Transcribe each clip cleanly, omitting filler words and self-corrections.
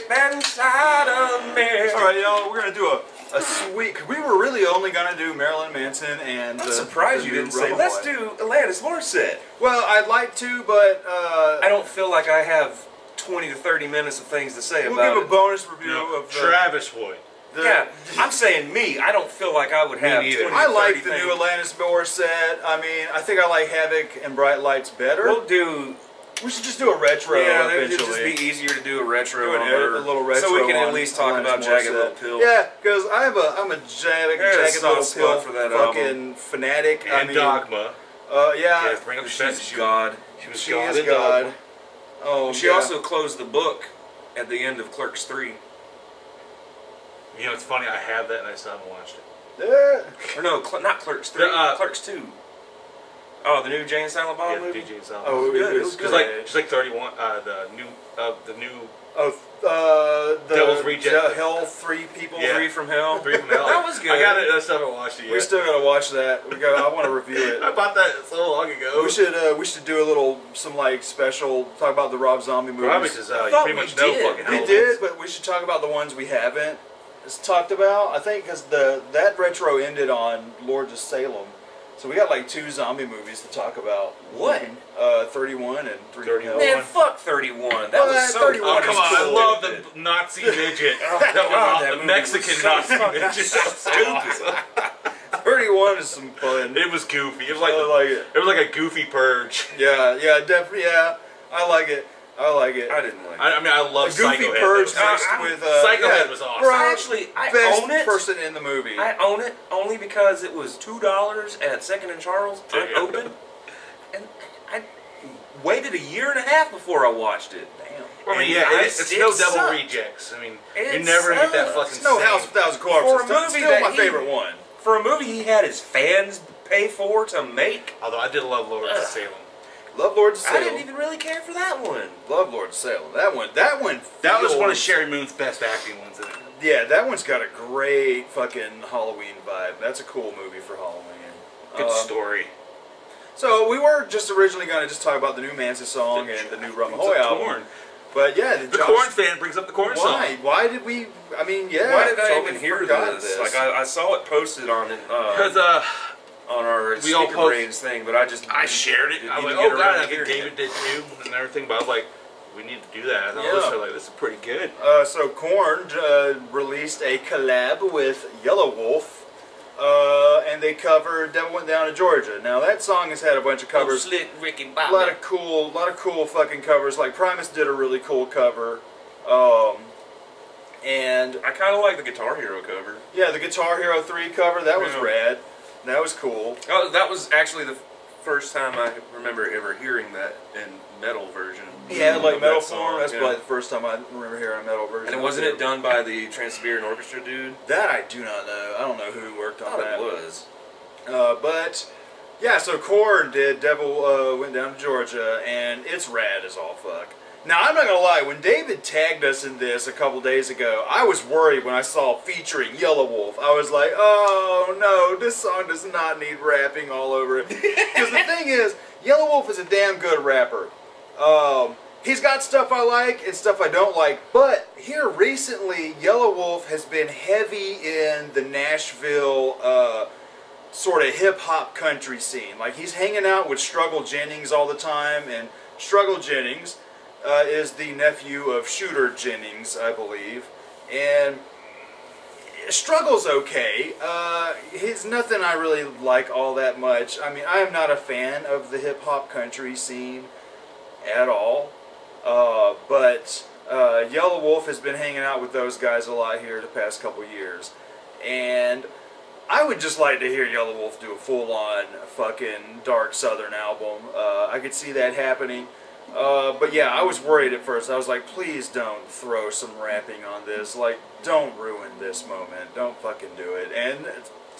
deep inside of me. Alright, y'all, we're going to do a sweet... We were really only going to do Marilyn Manson and... I'm surprised you didn't say, let's do Alanis Morissette. Well, I'd like to, but... I don't feel like I have 20 to 30 minutes of things to say about it. We'll give a bonus review of... Travis would. Yeah, I'm saying me. I don't feel like I would have 20 to 30 I like the things. new Alanis Morissette. I mean, I think I like Havoc and Bright Lights better. We should just do a retro eventually. It'd just be easier to do a retro do a little retro so we can on at least talk about Jagged Little Pill. Yeah, because I'm a Jagged Little Pill for that fucking fanatic. And Dogma. Yeah. She's God. She is God. Oh, she also closed the book at the end of Clerks 3. You know, it's funny, I have that and I still haven't watched it. Yeah. Or no, not Clerks 3, Clerks 2. Oh, the new Jay and Silent Bob movie? Jay and Silent Bob. Oh, it was good. She's like 31, the new... Devil's Reject. Hell, 3 people. Yeah. 3 from Hell. 3 from Hell. That was good. I got it, I still haven't watched it yet. We still gotta watch that. I want to review it. I bought that so long ago. We should do a little, some like special, talk about the Rob Zombie movies. Probably because you pretty much know fucking hell. We did, but we should talk about the ones we haven't talked about. I think because that retro ended on Lords of Salem. So we got like 2 zombie movies to talk about. What? 31 and 3 Hell. Man, fuck 31. That was so 31 Oh, come on, cool. I love the Nazi midget. that The Mexican Nazi midget. Stupid. 31 is some fun. It was goofy. It was like, I like it. It was like a goofy purge. Yeah, definitely, yeah. I like it. I didn't like it. I mean, I love Goofy Psycho Purge Head. mixed with... Psycho Head was awesome. I best own it. person in the movie. I own it only because it was $2 at 2nd and Charles, unopened. And I waited a year and a half before I watched it. Damn. I mean, yeah, it's no Devil Rejects. I mean, you're never going to get that fucking It's no House of 1,000 Corpses. For a It's movie still my favorite one. For a movie he had his fans pay for to make. Although I did love Lords of Salem. Love Lords of Salem. I didn't even really care for that one. Love Lords of Salem. That one. That was one of Sherry Moon's best acting ones. In it. Yeah, that one's got a great fucking Halloween vibe. That's a cool movie for Halloween. Good story. So we were just originally going to just talk about the new Manson song and the new Ramahoy album. Korn. But yeah, the Korn fan brings up the Korn song. Why did we? I mean, yeah. Why did I even hear this? Like I saw it posted on on our Sneaker Brains thing, but I shared it. I was like, oh god, I think David did too, and everything. But I was like, we need to do that. And I was like, this is pretty good. So Korn released a collab with Yelawolf, and they covered "Devil Went Down to Georgia." Now that song has had a bunch of covers. Slick Ricky A lot of cool fucking covers. Like Primus did a really cool cover. And I kind of like the Guitar Hero cover. Yeah, the Guitar Hero 3 cover, that was rad. That was cool. Oh, that was actually the first time I remember ever hearing that in metal version. Yeah, like metal form. That's probably the first time I remember hearing a metal version. And wasn't it done by the Trans-Siberian Orchestra dude? That I do not know. I don't know who worked on that. It was. But yeah, so Korn did Devil Went Down to Georgia, and it's rad as all fuck. Now, I'm not going to lie, when David tagged us in this a couple days ago, I was worried when I saw featuring Yelawolf. I was like, oh no, this song does not need rapping all over it. Because the thing is, Yelawolf is a damn good rapper. He's got stuff I like and stuff I don't like, but here recently, Yelawolf has been heavy in the Nashville sort of hip-hop country scene. Like, he's hanging out with Struggle Jennings all the time, and Struggle Jennings is the nephew of Shooter Jennings, I believe, and Struggle's okay. He's nothing I really like all that much. I mean, I am not a fan of the hip-hop country scene at all, but Yelawolf has been hanging out with those guys a lot here the past couple years, and I would just like to hear Yelawolf do a full-on fucking dark Southern album. I could see that happening. But yeah, I was worried at first. I was like, please don't throw some rapping on this. Like, don't ruin this moment. Don't fucking do it. And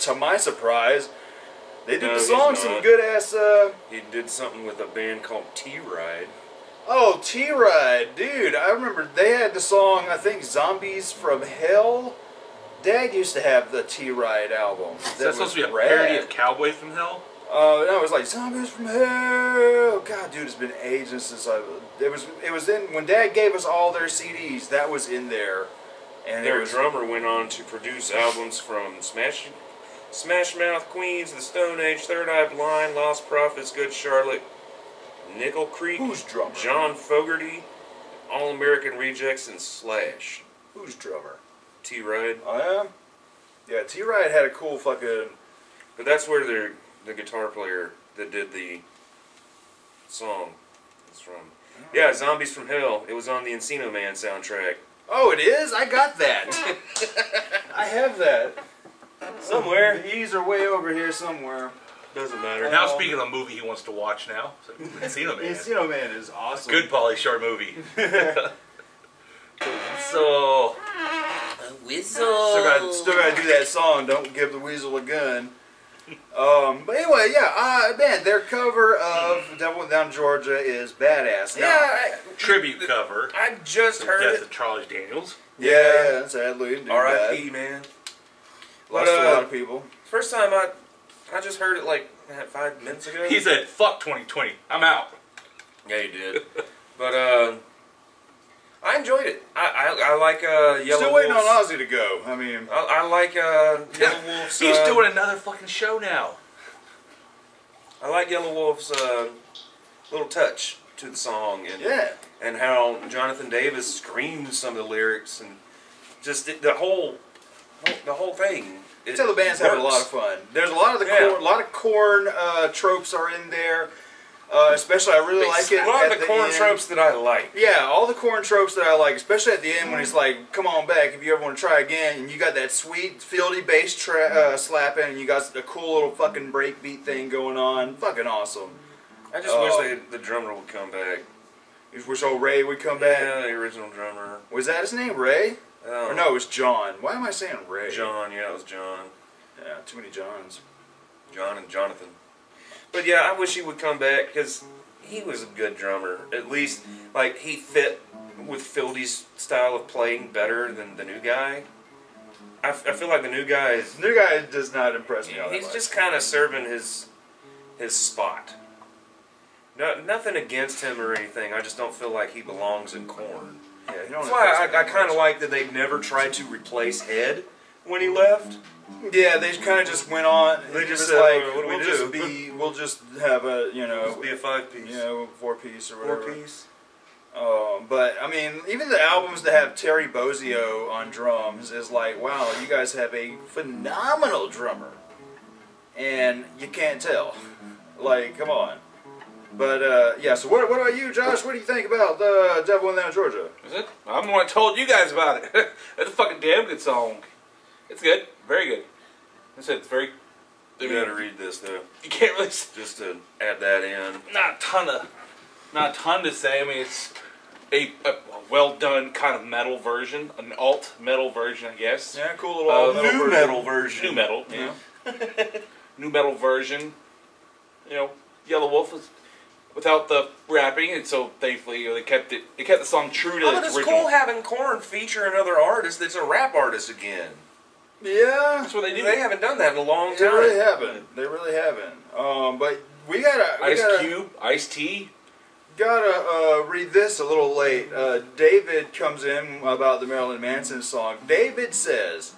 to my surprise, they did the song some good ass. He did something with a band called T-Ride. Oh, T-Ride, dude! I remember they had the song. I think "Zombies from Hell." Dad used to have the T-Ride album. Is that supposed to be a parody of Cowboys from Hell? That was like Zombies from Hell. God, dude, it's been ages since It was in when Dad gave us all their CDs. That was in there, and Their drummer went on to produce albums from Smash Mouth, Queens, The Stone Age, Third Eye Blind, Lost Prophets, Good Charlotte, Nickel Creek, Who's drummer? John Fogerty, All American Rejects, and Slash. Who's drummer? T-Ride. Oh yeah. Yeah, T-Ride had a cool fucking. But that's where the guitar player that did the song is from. Yeah, Zombies from Hell. It was on the Encino Man soundtrack. Oh, it is? I got that. I have that. Somewhere. The E's are way over here somewhere. Doesn't matter. Now speaking of the movie he wants to watch now, so Encino Man. Encino Man is awesome. Good Pauly Shore movie. So... Whistle. Still gotta do that song, Don't Give the Weasel a Gun. But anyway, yeah, man, their cover of Devil Went Down to Georgia is badass. Now, Yeah, Tribute cover. I just The heard death it. of Charles Daniels. yeah, sadly, dude R.I.P. died. man. Lost a lot of people. First time I just heard it like 5 minutes ago. He said, "Fuck 2020, I'm out." Yeah, you did. But I enjoyed it. I like Yelawolf. Still waiting on Ozzy to go. I mean, I like Yelawolf's. He's doing another fucking show now. I like Yelawolf's little touch to the song, and yeah. and how Jonathan Davis screams some of the lyrics, and just the whole thing. It Tell the band's having a lot of works. fun. There's a lot of Korn tropes are in there. Especially, I really like it. A lot at of the Korn end. tropes that I like. Yeah, all the Korn tropes that I like, especially at the end when he's like, "Come on back if you ever want to try again," and you got that sweet fieldy bass slapping, and you got a cool little fucking breakbeat thing going on. Fucking awesome. I just wish the drummer would come back. You wish old Ray would come back. Yeah, the original drummer. Was that his name, Ray? Or no, it was John. Why am I saying Ray? John, yeah, it was John. Yeah, too many Johns. John and Jonathan. But yeah, I wish he would come back because he was a good drummer. At least, like, he fit with Fildy's style of playing better than the new guy. I feel like the new guy is... The new guy does not impress me all that He's much. just kind of serving his spot. No, nothing against him or anything. I just don't feel like he belongs in Korn. Yeah, That's why I kind of like that they never tried to replace Head when he left. Yeah, they kind of just went on. They just was said, like, "What do we do?" We'll just have a, It'll be a 5-piece. you know, 4-piece or whatever. 4-piece. But I mean, even the albums that have Terry Bozzio on drums is like, wow, you guys have a phenomenal drummer, and you can't tell. Like, come on. But yeah. So what about you, Josh? What do you think about the Devil Went Down to Georgia? Is it? I'm the one that told you guys about it. That's a fucking damn good song. It's good. Very good. I said it's very... You gotta read this though, You can't really... just to add that in. Not a ton to say. I mean, it's a well done kind of metal version, an alt metal version, I guess. Yeah, cool little New metal version. New metal, yeah. New metal version. You know, Yelawolf was without the rapping, and so thankfully, you know, they kept the song true to Oh, but its it's original. cool having Korn feature another artist that's a rap artist again. Yeah, That's what they do. They haven't done that in a long they time. really haven't. They really haven't. But we gotta Ice Cube, Ice-T. Gotta read this a little late. David comes in about the Marilyn Manson song. David says,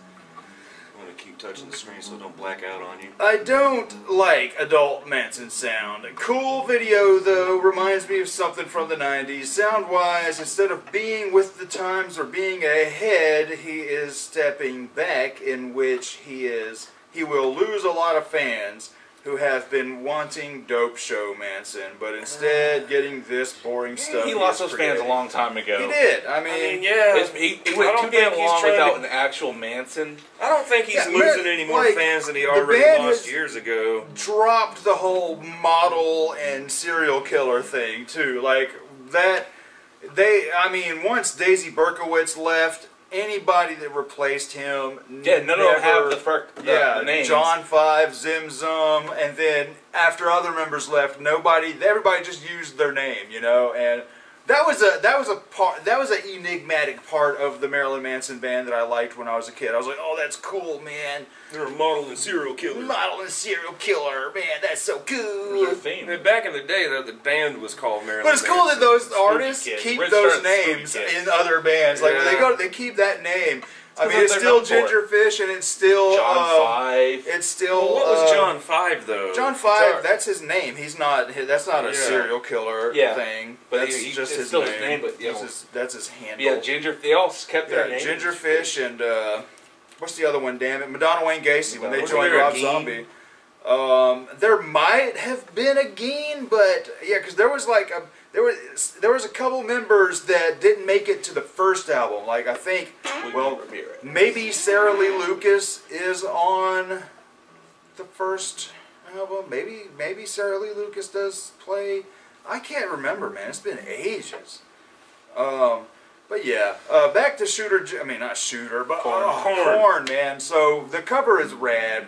I'm gonna keep touching the screen so it don't black out on you. I don't like adult Manson sound. A cool video, though, reminds me of something from the 90s. Sound-wise, instead of being with the times or being ahead, he is stepping back, in which he will lose a lot of fans who have been wanting dope show Manson, but instead getting this boring stuff. He lost those fans a long time ago. He did. I I mean, mean, yeah. He I went don't too think damn he's long trying without to- an actual Manson. I don't think he's Yeah, losing man, any more like, fans than he the already band lost has- years ago. dropped the whole model and serial killer thing too. Like that, I mean, once Daisy Berkowitz left, anybody that replaced him, Yeah, none of them have the names. John 5, Zim Zum, and then after other members left, everybody just used their name, you know. And That was an enigmatic part of the Marilyn Manson band that I liked when I was a kid. I was like, oh, that's cool, man. They're a model and serial killer. Model and serial killer, man, that's so cool. Their theme. And back in the day, though, the band was called Marilyn But it's cool that Manson. those artists Kids. keep We're those starting names Spooky Kids. in other bands. Like Yeah. they keep that name. I That's mean, it's what still they're known for. Gingerfish, and it's still John Five. It's still Well, what was John 5, though? John Five. That's his name. He's not. That's not a Yeah. serial killer But thing. That's he- just it's his still name. his name, but, you know. That's his handle. Yeah, Ginger. They all kept their Yeah, names. Gingerfish and what's the other one? Damn it, Madonna Wayne Gacy when they Wasn't joined there a Rob Geen? Zombie. There might have been a Geen, but yeah, because there was a couple members that didn't make it to the first album. Like I think, well, maybe Sarah Lee Lucas is on the first album. Maybe Sarah Lee Lucas does play. I can't remember, man. It's been ages. But yeah, back to not Shooter, but Korn, man. So the cover is rad.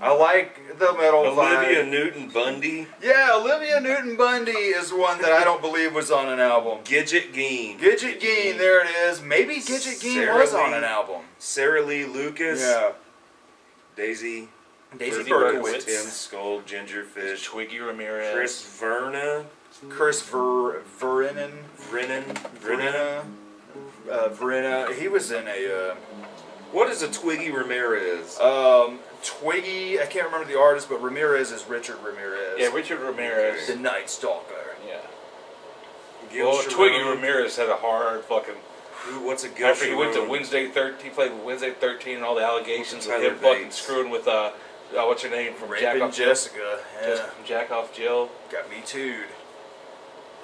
I like the metal Olivia vibe. Newton-Bundy. Yeah, Olivia Newton-Bundy is one that I don't believe was on an album. Gidget Geen. Gidget Geen, there it is. Maybe Gidget Geen Sarah was on Lee. an album. Sarah Lee Lucas. Yeah. Daisy Daisy Berkowitz. Berkowitz. Tim Skull, Gingerfish. Twiggy Ramirez. Chris Verna. Chris Verinen. Verena. He was in a... What is a Twiggy Ramirez? Twiggy, I can't remember the artist, but Ramirez is Richard Ramirez. Yeah, Richard Ramirez. The Night Stalker. Yeah. Gil Well, Sharon. Twiggy Ramirez had a hard fucking. Ooh, what's a Gil After he went to Sharon? Wednesday 13, he played Wednesday 13 and all the allegations of Tyler him fucking Bates. screwing with what's her name from Jack Raping Off Jessica. Yeah. From Jack Off Jill. Got me too.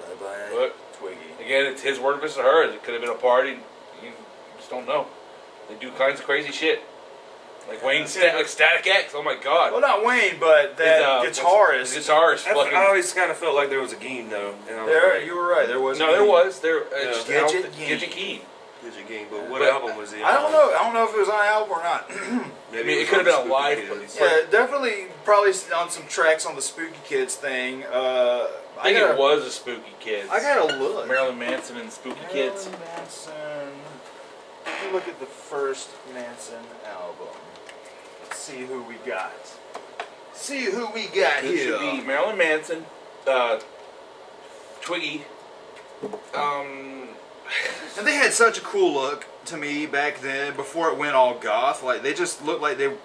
Bye-bye, But Twiggy. again, it's his word versus hers. It could have been a party. You just don't know. They do kinds of crazy shit. Like Wayne, like Static X. Oh my God. Well, not Wayne, but that His guitarist. His guitarist. Fucking. I always kind of felt like there was a Geen, though. And I was There, like, you were right. There was. No, there was. There. Yeah. Just Gidget Geen. Gidget Geen. Gidget Geen, but what But album was he I don't on? know. I don't know if it was on an album or not. Maybe I mean, it was could have on been a Spooky live Kids. Yeah, definitely, probably on some tracks on the Spooky Kids thing. I think it was a Spooky Kids. I gotta look. Marilyn Manson and Spooky Kids. Marilyn Manson. Let me look at the first Manson album. Let's see who we got. See who we got It should be here. Marilyn Manson, Twiggy. And they had such a cool look to me back then, before it went all goth. Like they just looked like they were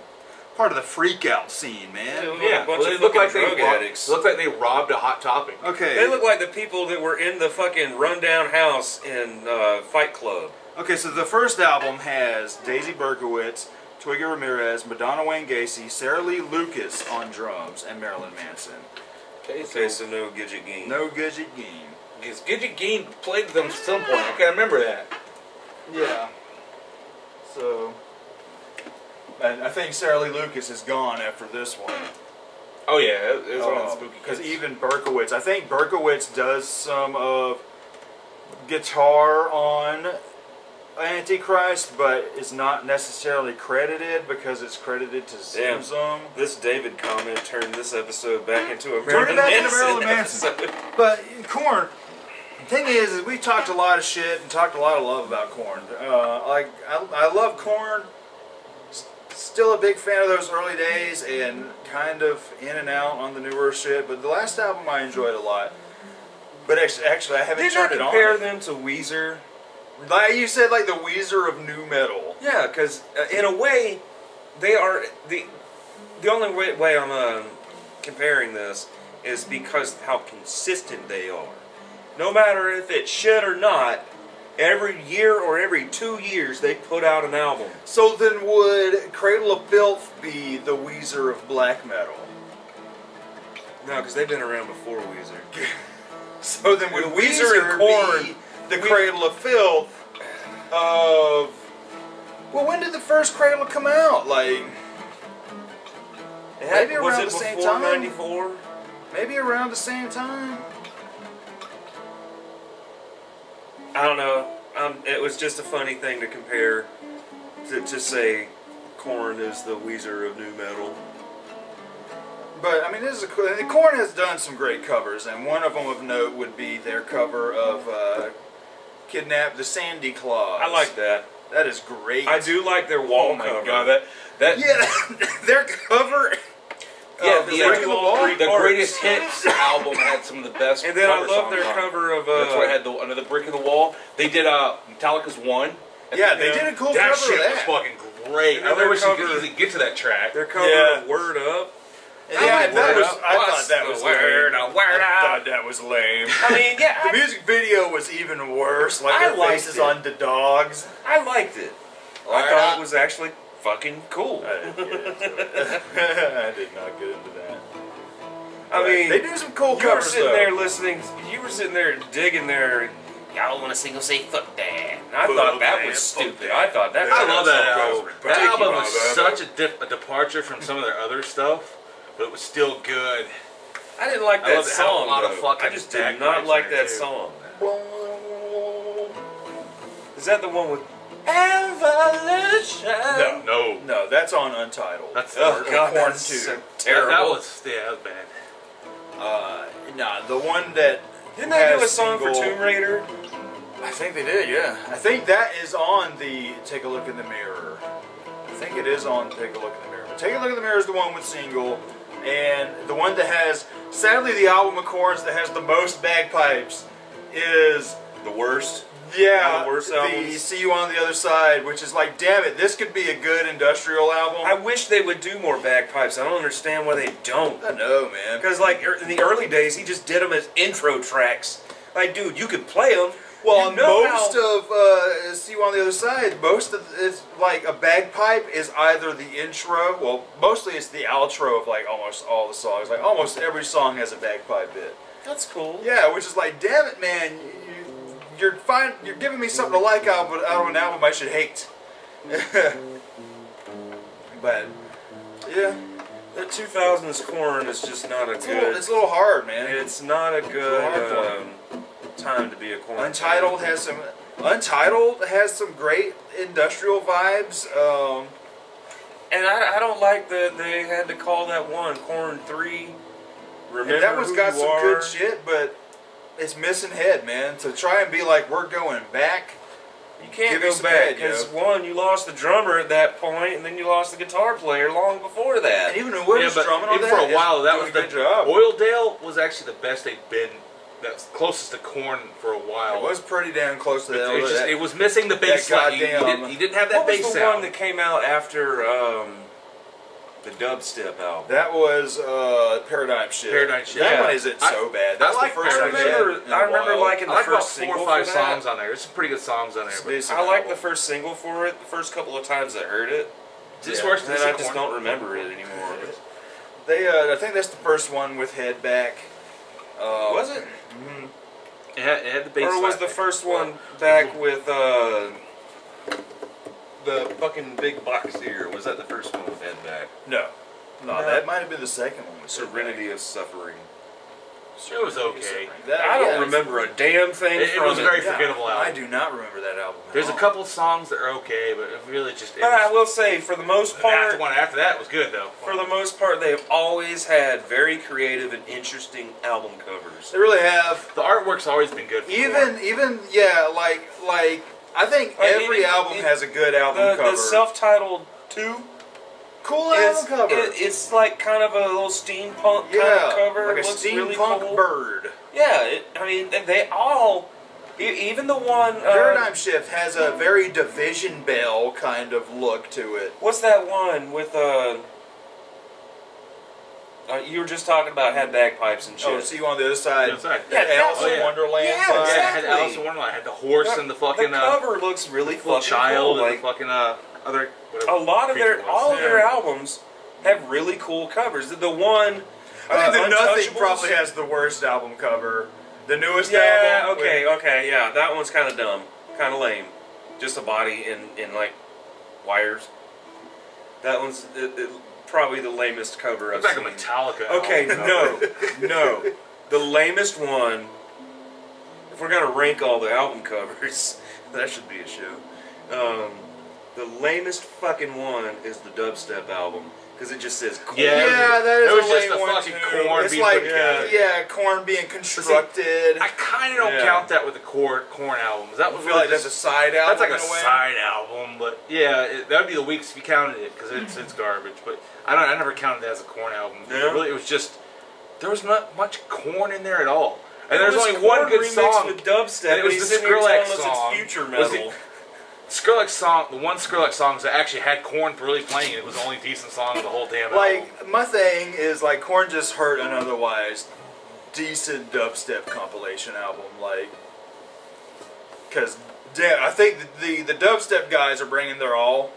part of the freak out scene, man. Yeah, a bunch well, they of look fucking like drug they addicts. look like they robbed a Hot Topic. Okay. They look like the people that were in the fucking rundown house in Fight Club. Okay, so the first album has Daisy Berkowitz, Twiggy Ramirez, Madonna Wayne Gacy, Sarah Lee Lucas on drums, and Marilyn Manson. Okay, so no Gidget Geen. No Gidget Geen. Because Gidget Geen played them at some point. I can't remember that. Yeah. So, and I think Sarah Lee Lucas is gone after this one. Oh yeah, it was on Spooky Because Kids. even Berkowitz, I think Berkowitz does some of guitar on Antichrist, but is not necessarily credited because it's credited to Damn. Zoom. This David comment turned this episode back into a Turn Marilyn it back into Manson Marilyn Manson. episode. But Korn, the thing is we talked a lot of shit and talked a lot of love about Korn. I love Korn. Still a big fan of those early days and kind of in and out on the newer shit. But the last album I enjoyed a lot. But actually I haven't Did I turned it on. compare them to Weezer? Like you said, like the Weezer of nu metal. Yeah, because in a way, they are the only way I'm comparing this is because how consistent they are. No matter if it's shit or not, every year or every 2 years they put out an album. So then would Cradle of Filth be the Weezer of black metal? No, because they've been around before Weezer. So then would Weezer Weezer and Korn be the Cradle of Filth of... Well, when did the first Cradle come out? Like, maybe was around it the same before time? 94? Maybe around the same time? I don't know. It was just a funny thing to compare, to say Korn is the Weezer of nu metal. But I mean, this is the Korn has done some great covers, and one of them of note would be their cover of "Kidnap the Sandy Claus." I like that. That is great. I do like their wall Oh my cover. god, that Yeah, their cover. yeah, Breaking the Wall. the Greatest Hits album had some of the best. And then I cover love songs their on it. cover of. That's why I had Another Brick in the Wall. They did Metallica's One. Yeah, they did a cool That cover shit of was that. fucking great. And I then remember their you could cover- easily get to that track. Their cover Yeah. of Word Up. Yeah, that was. I What's thought that the was word? lame. A word I up. thought that was lame. I mean, yeah, The music video was even worse. Like I their liked faces it. on the dogs. I liked it. I Word thought up. it was actually fucking cool. I didn't get into it. I did not get into that. I mean, they do some cool you were covers sitting though. there listening. You were sitting there digging there. Y'all want to single say fuck that? And I thought that was stupid. I thought that. I love that was album. That album was ridiculous. such a departure from some of their other stuff, but it was still good. I didn't like I that love it. Had a song. lot of though. fucking I just did bagpipes not in like there, that too. song. Is that the one with Evolution? No, no, that's on Untitled. That's Oh god, Korn that's 2. so that terrible. was that was bad. Nah, the one that Didn't they do a has song for single- Tomb Raider? I think they did, yeah. I think that is on the Take a Look in the Mirror. I think it is on Take a Look in the Mirror. But Take a Look in the Mirror is the one with single, and the one that has, sadly, the album of Korn's that has the most bagpipes is, The worst. yeah, One of the worst albums. See You on the Other Side, which is like, damn it, this could be a good industrial album. I wish they would do more bagpipes. I don't understand why they don't. I know, man. Because like in the early days, he just did them as intro tracks. Like, dude, you could play them. Well, you know most how- of See You on the Other Side, most of it's like a bagpipe is either the intro, well, mostly it's the outro of like almost all the songs. Like almost every song has a bagpipe bit. That's cool. Yeah, which is like, damn it, man, you're fine. You're giving me something to like out of an album I should hate. But yeah, The 2000s Korn is just not a good. it's a little hard, man. It's not a good hard time to be a Korn. Untitled has some great industrial vibes. And I don't like that they had to call that one Korn 3. Remember And that one's who got you some are. good shit, but it's missing head, man. To try and be like, we're going back. You can't Give me go some back head, because yo. one, you lost the drummer at that point, and then you lost the guitar player long before that. And even whoever's but drumming on even that for a while, is that doing was a the good job. Oildale was actually the best they've been. That's closest to Korn for a while. It was pretty damn close to that. It was just, it was missing the bass that line. You goddamn- didn't have that What was bass the sound. one that came out after the dubstep album? That was Paradigm Shift. Paradigm Shift. That Yeah. one isn't so bad. That's like the first I one remember, they had in a I remember while. liking I the like about first 4 single or 5 for that. songs on there. There's some pretty good songs on there. It's But decent I like album. the first single for it. The first couple of times I heard it, is this Yeah. worse and than then I Korn? just don't remember it anymore. They, I think that's the first one with head back. Was it? Mhm. It had the bass Or was line. the first one back with the fucking big box here? Was that the first one with head back? No, No. that might have been the second one. With Serenity of Suffering. It was okay. I don't remember a damn thing It from was a very forgettable I album. do not remember that album. at There's a all. couple songs that are okay, but it really just. But I will say, for the most part, After that was good though. for the most part, they've always had very creative and interesting album covers. They really have. The artwork's always been good. For Korn. Even yeah, like I think Like, every album has a good album cover. The self-titled 2 cool is album cover. it's like kind of a little steampunk kind yeah, of cover. like a It looks steampunk really cool. bird. Yeah, I mean, they all, even the one. Paradigm Shift has a very Division Bell kind of look to it. What's that one with you were just talking about had bagpipes and shit. Oh, see you on the other side. The other side. Yeah, Alice that in one. Wonderland. Yeah, vibe. Yeah, it exactly. had Alice in Wonderland. Had the horse and the fucking the cover looks really little fucking child cool. and Like, the fucking other. Whatever a lot of creature their, was. all of their Yeah. albums have really cool covers. The one, I think the Nothing Untouchables- probably has the worst album cover. The newest Yeah, album. okay, yeah, that one's kind of dumb, kind of lame. Just a body in like wires. That one's probably the lamest cover I've It's like a seen. Metallica. Okay, album cover. no. The lamest one, if we're going to rank all the album covers, that should be a show. The lamest fucking one is the dubstep album. because it just says Korn. Yeah, that is it was a just lame a one, fucking too. Korn It's being like, put together. Korn being constructed. I kind of don't count that with the Korn albums. That I was feel really like that's a side album. That's like a in a way. side album, but yeah, that would be the weakest if you counted it because it's garbage. But I never counted it as a Korn album. Yeah. Really, it was just there was not much Korn in there at all. And It there's was only Korn one good remixed song. with dubstep, and it was and he's the sitting here Skrillex telling us song. it's future Was the- metal. Skrillex song, the one Skrillex song that actually had Korn really playing. It was the only decent song of the whole damn album. Like, my thing is, like, Korn just hurt an otherwise decent dubstep compilation album, like, because, damn, I think the dubstep guys are bringing their all,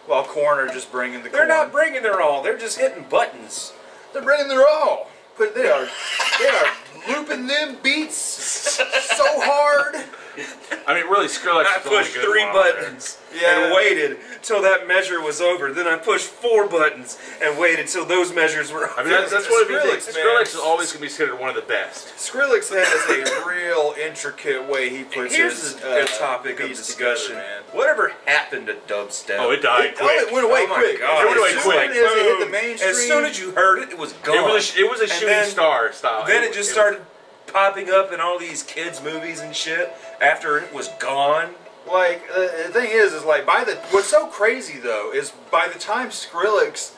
while Korn are just bringing the They're Korn. not bringing their all. They're just hitting buttons. They're bringing their all, but they are looping them beats so hard. I mean, really, Skrillex I is the only pushed good 3 one on there. buttons Yeah. and waited till that measure was over. Then I pushed 4 buttons and waited till those measures were over. I mean, that's what it Skrillex, is. man. Skrillex is always going to be considered one of the best. Skrillex has a real intricate way he puts Here's his a topic of beats discussion. together, man. Whatever happened to dubstep? Oh, it died quick. Oh, it went away Oh my quick. God. It went away As quick. soon as it hit the Boom. mainstream, As soon as you heard it, it was gone. It was a And shooting then- star style. Then it just started popping up in all these kids' movies and shit after it was gone. like the thing is like what's so crazy though is by the time Skrillex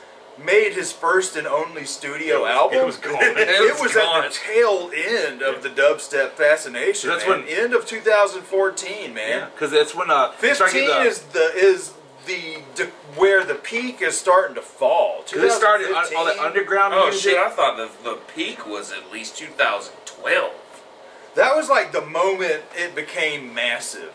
made his first and only studio album, it was gone. It was gone. at the tail end of the dubstep fascination. That's man. when- end of 2014, man. Yeah, because that's when 15 is where the peak is starting to fall. Because it started all 2015. that underground Oh music. shit! I thought the peak was at least 2012. That was like the moment it became massive.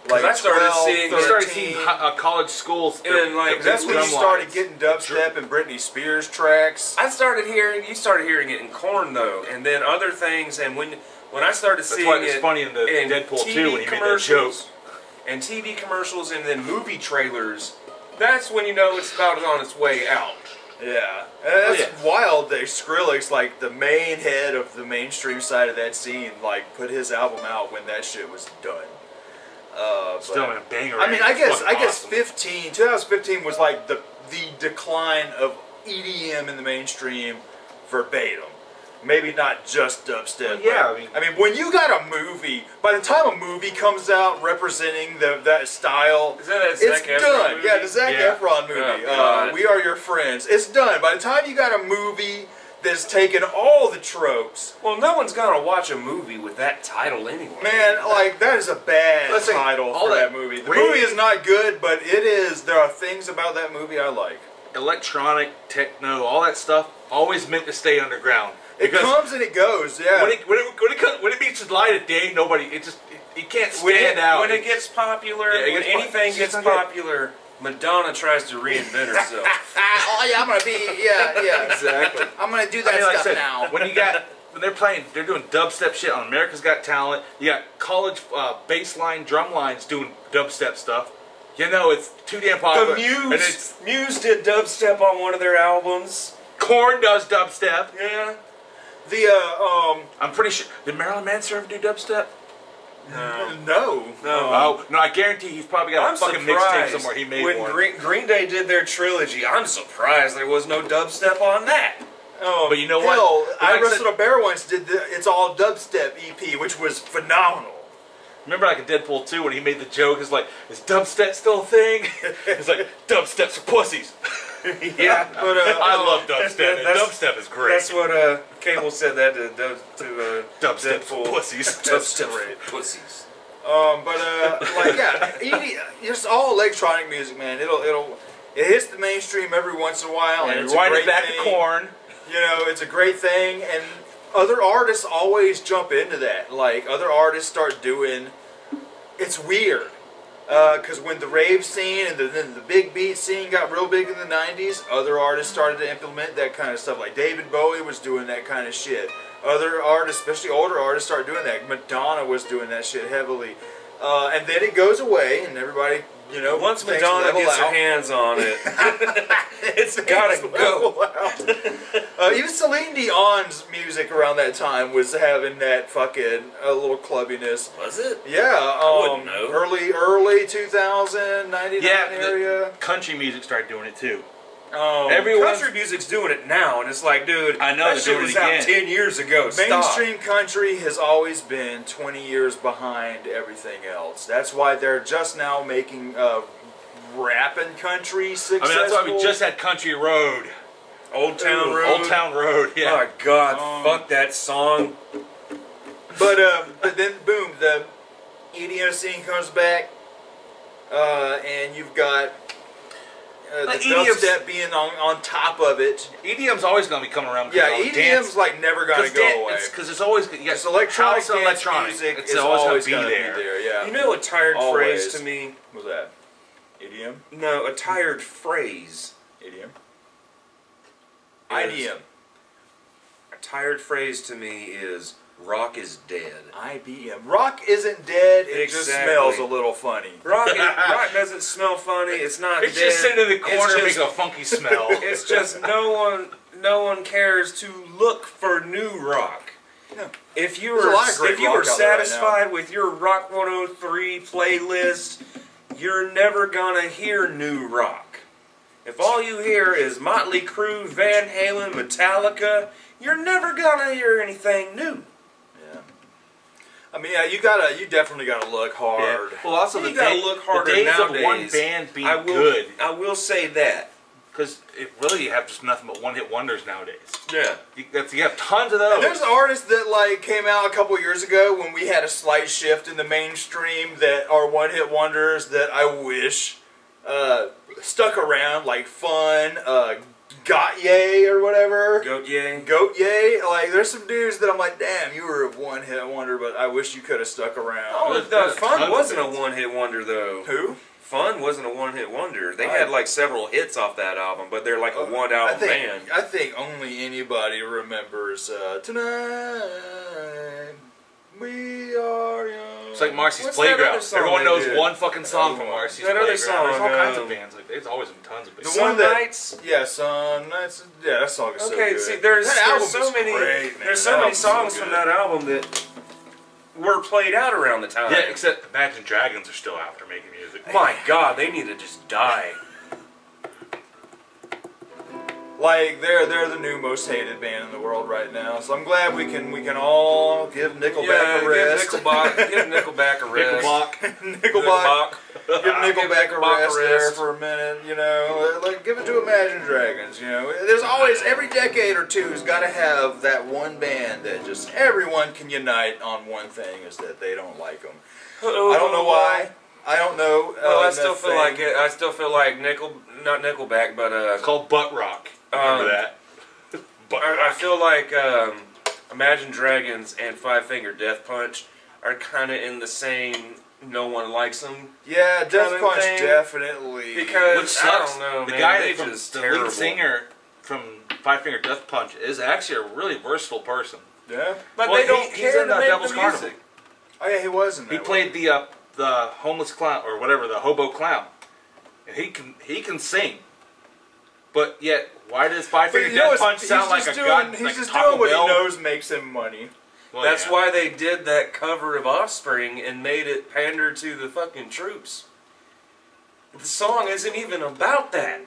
'Cause I started 12, seeing- You started 13. seeing college schools. And, like, That's when you drum started lines. getting dubstep and Britney Spears tracks. You started hearing it in Korn though, and then other things. And when I started That's seeing why it's it funny in the in Deadpool TV 2 when he made that joke. commercials, and TV commercials, and then movie trailers, that's when you know it's about on its way out. Yeah, and that's yeah. wild that Skrillex, like the main head of the mainstream side of that scene, like put his album out when that shit was done. Still in a banger. I mean, I guess awesome. 2015 was like the decline of EDM in the mainstream verbatim. Maybe not just dubstep. Well, yeah, but, I mean, when you got a movie, by the time a movie comes out representing that style, Is that it's Zac Efron done. movie? Yeah, the Zac Yeah. Efron movie. Oh, God. We Are Your Friends. It's done. By the time you got a movie that's taken all the tropes, Well, no one's gonna watch a movie with that title anyway. man, like that is a bad Let's say, title all for that that movie. The rave- movie is not good, but it is. There are things about that movie I like. Electronic, techno, all that stuff always meant to stay underground. It Because comes and it goes. Yeah. when it meets the light of day, it can't When stand it, out. when it gets popular, Yeah, it when gets anything it's gets just not good. popular, Madonna tries to reinvent herself. Oh yeah, I'm gonna be yeah. Exactly. I'm gonna do I mean, like I said, when they're doing dubstep shit on America's Got Talent, you got college bass line, drum lines doing dubstep stuff. You know, it's too damn popular. And it's Muse did dubstep on one of their albums. Korn does dubstep. Yeah. I'm pretty sure. Did Marilyn Manson ever do dubstep? No. Oh no, I guarantee he's probably got I'm a fucking mixtape surprised somewhere. He made when one. Green Day did their trilogy. I'm surprised there was no dubstep on that. But you know what? Hell, But I like I Wrestled a Bear once did the It's All Dubstep EP, which was phenomenal. Remember, like in Deadpool 2, when he made the joke, it's like, is dubstep still a thing? It's like, dubstep's for pussies. Yeah, But I love dubstep. And That's- dubstep is great. That's what Cable said that to Dubstep's for Deadpool. pussies. Dubstep for pussies. like yeah, just all electronic music, man. It hits the mainstream every once in a while, and And it's a rewind great it back thing. to Korn. You know, it's a great thing, and other artists always jump into that. Like, other artists start doing... It's weird. Because when the rave scene and then the big beat scene got real big in the 90s, other artists started to implement that kind of stuff. Like, David Bowie was doing that kind of shit. Other artists, especially older artists, started doing that. Madonna was doing that shit heavily. And then it goes away, and everybody... You know, Once things Madonna level gets her out. hands on it, It's gotta go. Even Celine Dion's music around that time was having that fucking little clubbiness. was it? Yeah, wouldn't know. early 2000, 99 Yeah, area. country music started doing it too. Oh, Country music's doing it now, and it's like, dude, I know, that shit they're was doing it out again. 10 years ago. mainstream country has always been 20 years behind everything else. That's why they're just now making rap and country successful. I mean, that's why we just had Country Road. Stop. Old Town Road. Old Town Road, yeah. Oh my God, fuck that song. But then, boom, the EDM scene comes back, and you've got the Like EDM's dubstep being on top of it. EDM's always going to be coming around. Yeah, EDM's like never going to go away. Because it's always, you got It's electronic house and dance electronic. music It's is always always going to gonna be there. Yeah. You know a tired Always. phrase to me? What's that? EDM? No, a tired phrase. EDM? Is- IDM. A tired phrase to me is rock is dead. IBM. Rock isn't dead, it just Exactly. smells a little funny. Rock doesn't smell funny. It's not It's dead. just sitting in the It's corner just- making a funky smell. It's just no one cares to look for new rock. No. If you There's a were lot of great if you rock were out there right satisfied with your Rock 103 playlist, you're never gonna hear new rock. If all you hear is Motley Crue, Van Halen, Metallica, you're never gonna hear anything new. Yeah. I mean, yeah, you definitely gotta look hard. Yeah. Well, also You gotta look harder the days nowadays. of one band being I will, good, I will say that. because really you have just nothing but one-hit wonders nowadays. Yeah. You have tons of those. And there's artists that like came out a couple years ago when we had a slight shift in the mainstream that are one-hit wonders that I wish stuck around, like Fun, Got Ye or whatever. Goat Yay. Goat Ye. Like, there's some dudes that I'm like, damn, you were a one-hit wonder, but I wish you could have stuck around. Oh, There's the tons Fun of wasn't a bands. one-hit wonder though. Who? Fun wasn't a one-hit wonder. They Right. had like several hits off that album, but they're like a one-album band. I think only anybody remembers Tonight We Are Young. It's like Marcy's What's that other Playground. song Everyone they knows did? one fucking song from Marcy's That other Playground. song, There's all kinds of um, bands like there's always been tons of bands. The Some one that- Nights. Yeah, Some Nights. Yeah, that song is so Okay, good. see, there's That album so is many great, man. there's That so many album's so songs good. from that album that were played out around the time. Yeah, except Imagine Dragons are still out there making music. My God, they need to just die. Like they're the new most hated band in the world right now. So I'm glad we can all give Nickelback a rest. Give Nickelback a rest. Nickelback. Give Nickelback a Nickelback a rest there rest. for a minute, you know. Like give it to Imagine Dragons, you know. There's always every decade or two's got to have that one band that just everyone can unite on one thing is that they don't like them. I don't know why. I don't know. Well, I still feel like it. I still feel like not Nickelback, but It's called Butt Rock. Remember that? I feel like Imagine Dragons and Five Finger Death Punch are kind of in the same. No one likes them. Yeah, Death kind of Punch thing. Definitely. Because Which sucks. I don't know, the man. guy they from just the terrible. lead singer from Five Finger Death Punch is actually a really versatile person. Yeah. But Well, they don't he's care in to make Devil's the Carnival. music. Oh yeah, he was in that. He played the homeless clown or whatever, the hobo clown, and he can sing. But yet, why does Five Finger Death Punch sound like a god? He's like just Taco doing what Bell? he knows makes him money. Well, That's yeah. why they did that cover of Offspring and made it pander to the fucking troops. The song isn't even about that.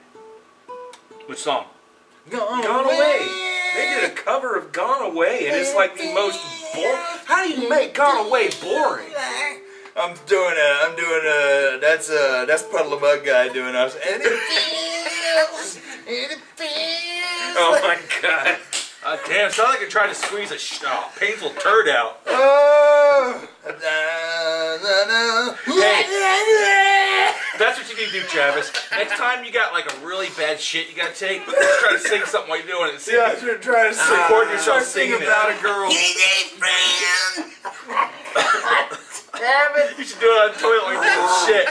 Which song? Gone Away. They did a cover of Gone Away, and it's like the most boring. How do you make Gone Away boring? I'm doing that's Puddle of Mud guy doing us. And it feels. Oh my God. Damn, it sounded like you're trying to squeeze a painful turd out. Oh. That's what you need to do, Travis. Next time you got like a really bad shit you gotta take, just try to sing something while you're doing it. Yeah, I'm trying to sing. Record yourself singing singing about it. a girl. You should do it on the toilet while you're doing shit.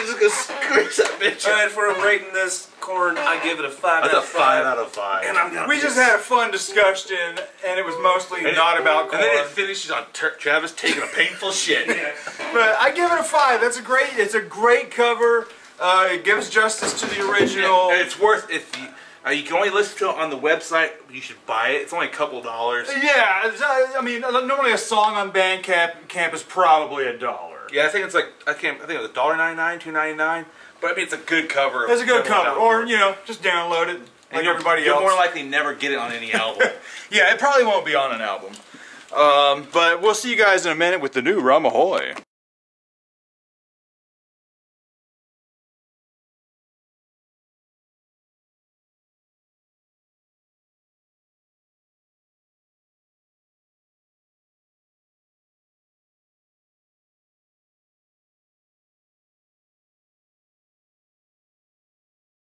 Just gonna squeeze that bitch out. Alright, for rating this Korn, I give it a 5 That's out a of 5 out of 5. And I'm gonna We just had a fun discussion, and it was mostly not about Korn. And then it finishes on Travis taking a painful shit. But I give it a 5. It's a great cover. It gives justice to the original. And it's worth if you can only listen to it on the website. You should buy it. It's only a couple dollars. Yeah, I mean, normally a song on Bandcamp is probably $1. Yeah, I think it's like I think it's $1.99, $2.99. But I mean, it's a good cover. It's a good Devil cover, Without or Horns. you know, just download it like everybody You'll else. more likely never get it on any album. Yeah, it probably won't be on an album. But we'll see you guys in a minute with the new Rum Ahoy.